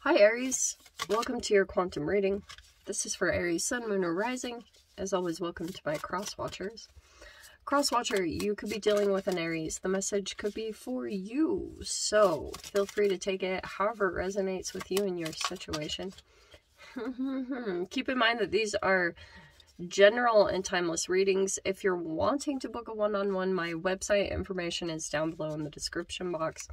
Hi Aries, welcome to your quantum reading. This is for Aries Sun, Moon, or Rising. As always, welcome to my cross watchers. Cross watcher, you could be dealing with an Aries. The message could be for you, so feel free to take it however it resonates with you and your situation. Keep in mind that these are general and timeless readings. If you're wanting to book a one-on-one, my website information is down below in the description box.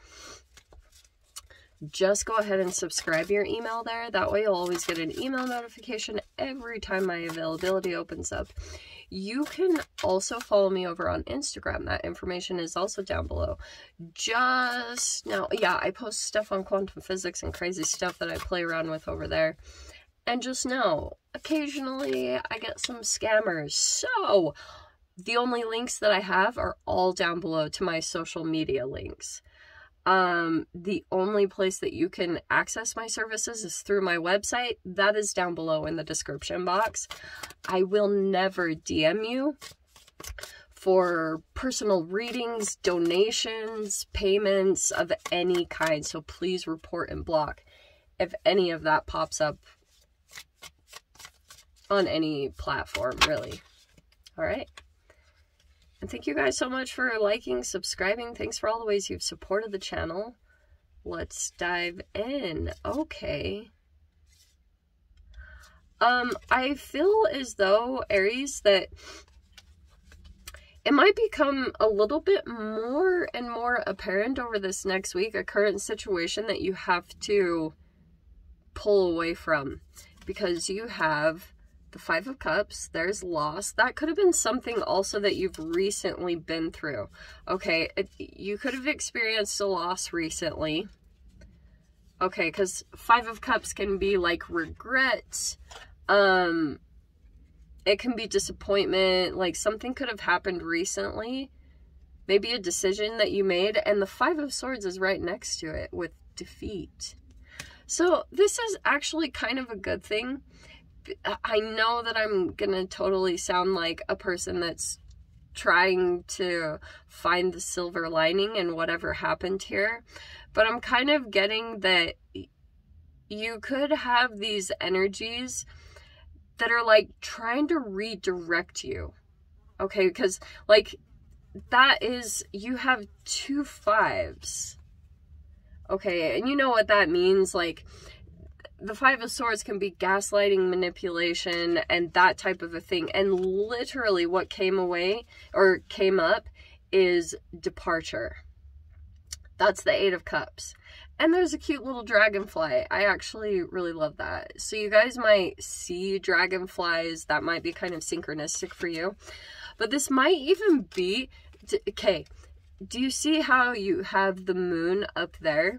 Just go ahead and subscribe your email there. That way you'll always get an email notification every time my availability opens up. You can also follow me over on Instagram. That information is also down below. Just now, yeah, I post stuff on quantum physics and crazy stuff that I play around with over there. And just know, occasionally I get some scammers. So the only links that I have are all down below to my social media links. The only place that you can access my services is through my website. That is down below in the description box. I will never DM you for personal readings, donations, payments of any kind. So please report and block if any of that pops up on any platform, really. All right. And thank you guys so much for liking, subscribing. Thanks for all the ways you've supported the channel. Let's dive in. Okay. I feel as though, Aries, that it might become a little bit more and more apparent over this next week, a current situation that you have to pull away from, because you have the Five of Cups, there's loss. That could have been something also that you've recently been through. Okay, you could have experienced a loss recently. Okay, because Five of Cups can be like regret. It can be disappointment. Like something could have happened recently. Maybe a decision that you made. And the Five of Swords is right next to it with defeat. So this is actually kind of a good thing. I know that I'm gonna totally sound like a person that's trying to find the silver lining in whatever happened here, but I'm kind of getting that you could have these energies that are like trying to redirect you. Okay, because like that is, you have two fives. Okay, and you know what that means. Like, the Five of Swords can be gaslighting, manipulation, and that type of a thing. And literally what came up is departure. That's the Eight of Cups. And there's a cute little dragonfly. I actually really love that. So you guys might see dragonflies. That might be kind of synchronistic for you. But this might even be... Okay, do you see how you have the moon up there?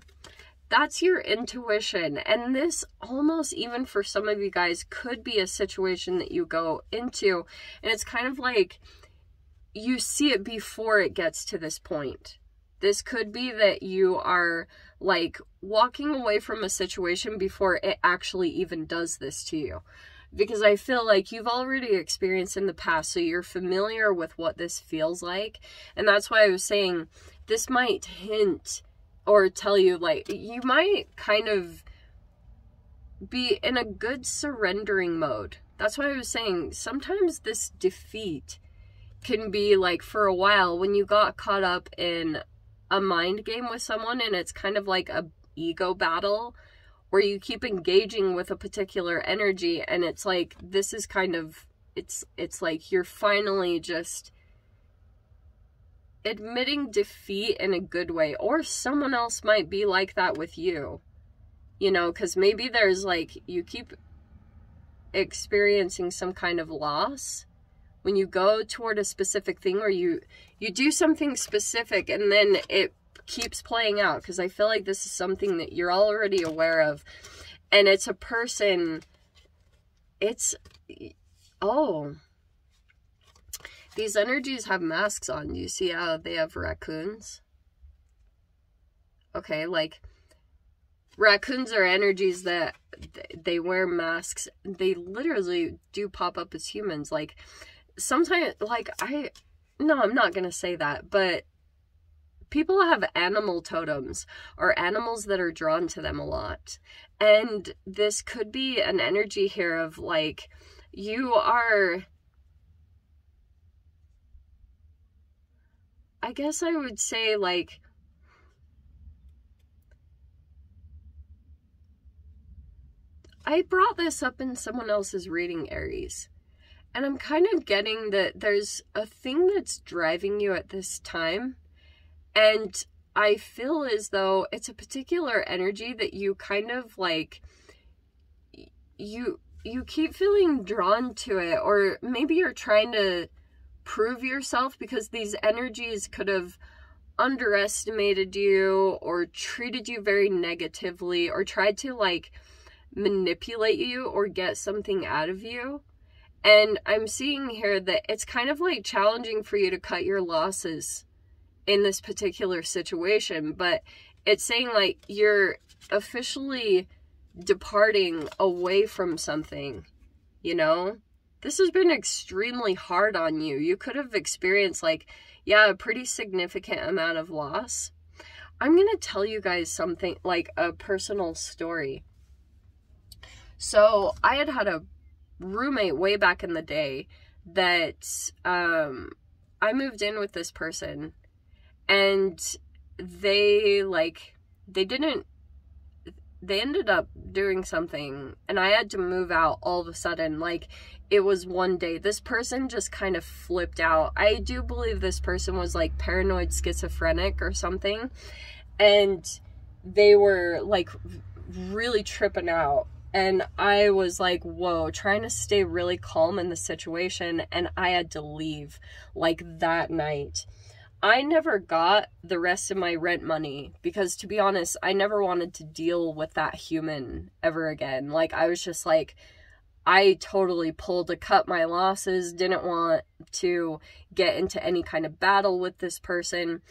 That's your intuition. And this almost, even for some of you guys, could be a situation that you go into. And it's kind of like you see it before it gets to this point. This could be that you are like walking away from a situation before it actually even does this to you. Because I feel like you've already experienced in the past, so you're familiar with what this feels like. And that's why I was saying this might hint or tell you, like, you might kind of be in a good surrendering mode. That's why I was saying sometimes this defeat can be like for a while when you got caught up in a mind game with someone, and it's kind of like a ego battle where you keep engaging with a particular energy, and it's like this is kind of, it's like you're finally just admitting defeat in a good way. Or someone else might be like that with you, you know, because maybe there's like, you keep experiencing some kind of loss when you go toward a specific thing, or you do something specific and then it keeps playing out. Because I feel like this is something that you're already aware of, and it's a person, it's, oh, these energies have masks on. Do you see how they have raccoons? Okay, like raccoons are energies that they wear masks. They literally do pop up as humans. Like sometimes, like I'm not going to say that, but people have animal totems or animals that are drawn to them a lot. And this could be an energy here of like, you are, I guess I would say like, I brought this up in someone else's reading, Aries. And I'm kind of getting that there's a thing that's driving you at this time. And I feel as though it's a particular energy that you kind of like, you keep feeling drawn to it, or maybe you're trying to prove yourself because these energies could have underestimated you or treated you very negatively or tried to like manipulate you or get something out of you. And I'm seeing here that it's kind of like challenging for you to cut your losses in this particular situation, but it's saying like you're officially departing away from something, you know? This has been extremely hard on you. You could have experienced like, yeah, a pretty significant amount of loss. I'm going to tell you guys something, like a personal story. So I had a roommate way back in the day that I moved in with this person, and they ended up doing something, and I had to move out all of a sudden. Like, it was one day. This person just kind of flipped out. I do believe this person was like paranoid schizophrenic or something, and they were like really tripping out. And I was like, whoa, trying to stay really calm in the situation, and I had to leave like that night. I never got the rest of my rent money because, to be honest, I never wanted to deal with that human ever again. Like, I was just like, I totally pulled to cut my losses, didn't want to get into any kind of battle with this person.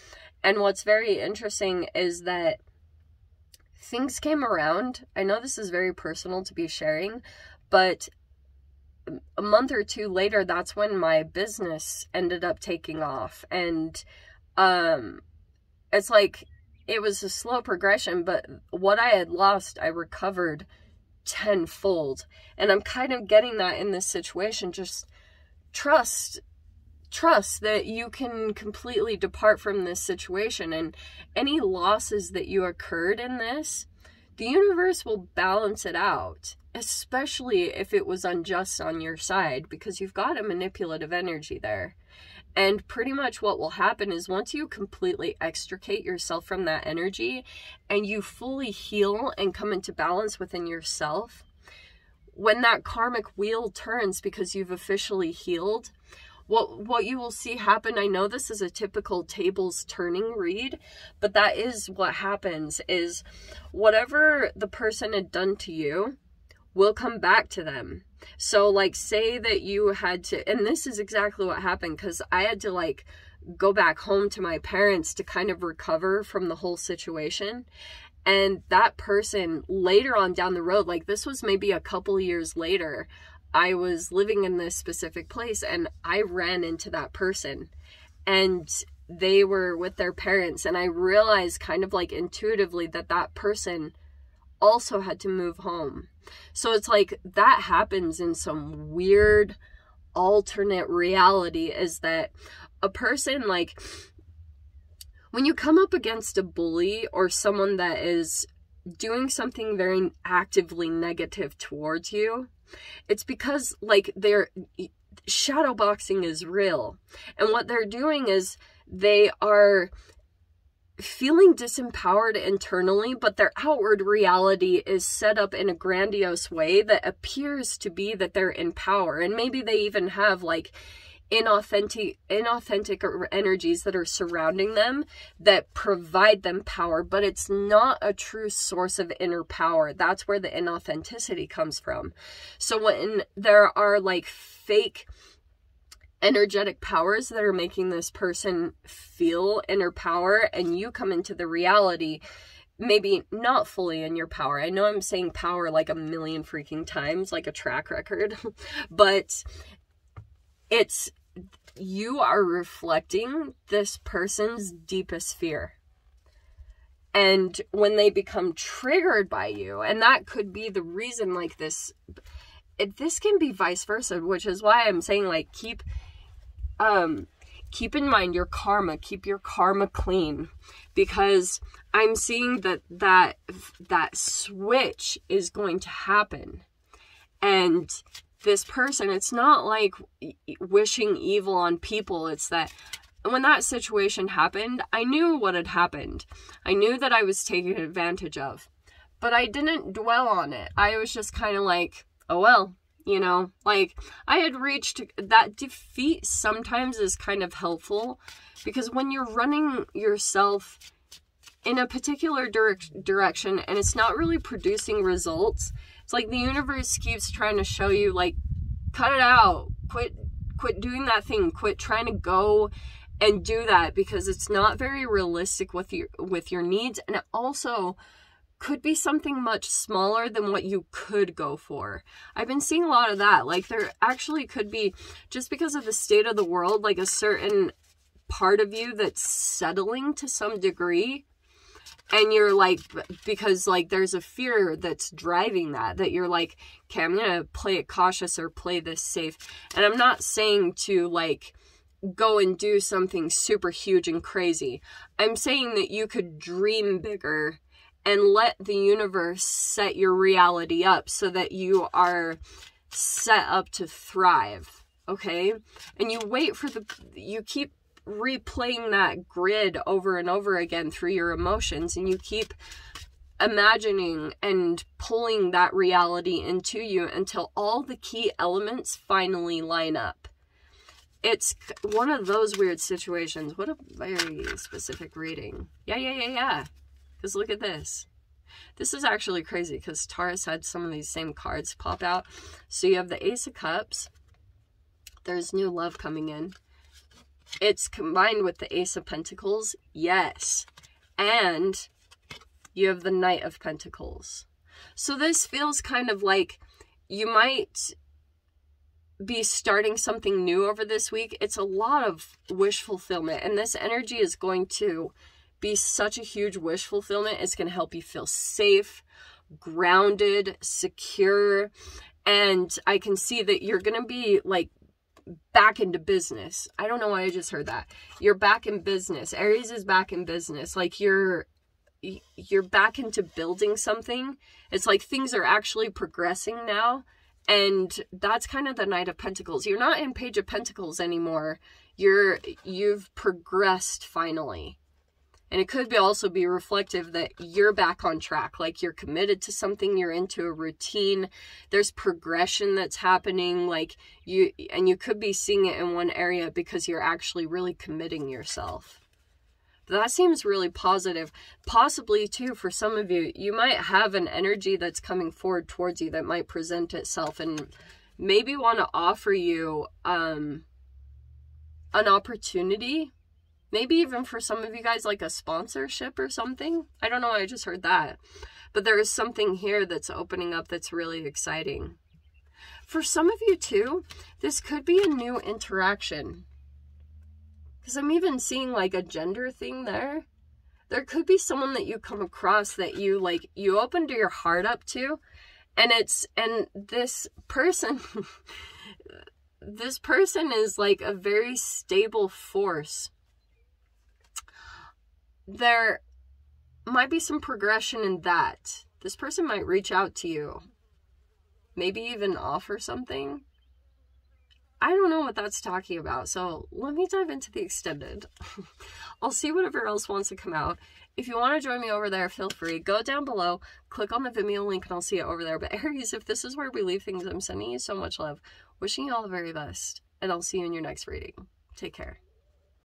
And what's very interesting is that things came around. I know this is very personal to be sharing, but a month or two later, that's when my business ended up taking off. And it's like, it was a slow progression, but what I had lost, I recovered tenfold. And I'm kind of getting that in this situation. Just trust that you can completely depart from this situation, and any losses that you occurred in this, the universe will balance it out, especially if it was unjust on your side, because you've got a manipulative energy there. And pretty much what will happen is once you completely extricate yourself from that energy and you fully heal and come into balance within yourself, when that karmic wheel turns because you've officially healed, what you will see happen, I know this is a typical tables turning read, but that is what happens, is whatever the person had done to you will come back to them. So like, say that you had to, and this is exactly what happened, because I had to like go back home to my parents to kind of recover from the whole situation. And that person later on down the road, like this was maybe a couple years later, I was living in this specific place and I ran into that person, and they were with their parents, and I realized kind of like intuitively that that person also had to move home. So it's like that happens in some weird alternate reality, is that a person, like when you come up against a bully or someone that is doing something very actively negative towards you, it's because like they're shadow boxing is real, and what they're doing is they are feeling disempowered internally, but their outward reality is set up in a grandiose way that appears to be that they're in power. And maybe they even have like inauthentic energies that are surrounding them that provide them power, but it's not a true source of inner power. That's where the inauthenticity comes from. So when there are like fake energetic powers that are making this person feel inner power, and you come into the reality maybe not fully in your power. I know I'm saying power like a million freaking times, like a track record, but it's you are reflecting this person's deepest fear. And when they become triggered by you, and that could be the reason, like this can be vice versa, which is why I'm saying, like, keep in mind your karma, keep your karma clean, because I'm seeing that switch is going to happen. And this person, it's not like wishing evil on people. It's that when that situation happened, I knew what had happened. I knew that I was taken advantage of, but I didn't dwell on it. I was just kind of like, oh well, you know, like I had reached that defeat. Sometimes is kind of helpful, because when you're running yourself in a particular direction and it's not really producing results, it's like the universe keeps trying to show you, like, cut it out, quit doing that thing, quit trying to go and do that, because it's not very realistic with your needs, and it also could be something much smaller than what you could go for. I've been seeing a lot of that. Like, there actually could be, just because of the state of the world, like a certain part of you that's settling to some degree. And you're like, because like there's a fear that's driving that you're like, okay, I'm going to play it cautious or play this safe. And I'm not saying to like go and do something super huge and crazy. I'm saying that you could dream bigger and let the universe set your reality up so that you are set up to thrive. Okay. And you wait for you keep replaying that grid over and over again through your emotions, and you keep imagining and pulling that reality into you until all the key elements finally line up. It's one of those weird situations. What a very specific reading. Yeah. Because look at this. This is actually crazy, because Taurus had some of these same cards pop out. So you have the Ace of Cups. There's new love coming in. It's combined with the Ace of Pentacles, yes. And you have the Knight of Pentacles. So this feels kind of like you might be starting something new over this week. It's a lot of wish fulfillment. And this energy is going to be such a huge wish fulfillment. It's going to help you feel safe, grounded, secure. And I can see that you're going to be like back into business. I don't know why I just heard that. You're back in business. Aries is back in business. Like you're back into building something. It's like things are actually progressing now. And that's kind of the Knight of Pentacles. You're not in Page of Pentacles anymore. You've progressed finally. And it could also be reflective that you're back on track. Like you're committed to something, you're into a routine. There's progression that's happening. Like you could be seeing it in one area because you're actually really committing yourself. But that seems really positive. Possibly too, for some of you, you might have an energy that's coming forward towards you that might present itself and maybe want to offer you an opportunity. Maybe even for some of you guys, like a sponsorship or something. I don't know, I just heard that. But there is something here that's opening up that's really exciting. For some of you too, this could be a new interaction. Because I'm even seeing like a gender thing there. There could be someone that you come across that you opened your heart up to. And this person, this person is like a very stable force. There might be some progression in that. This person might reach out to you. Maybe even offer something. I don't know what that's talking about, so let me dive into the extended. I'll see whatever else wants to come out. If you want to join me over there, feel free. Go down below, click on the Vimeo link, and I'll see it over there. But Aries, if this is where we leave things, I'm sending you so much love. Wishing you all the very best, and I'll see you in your next reading. Take care.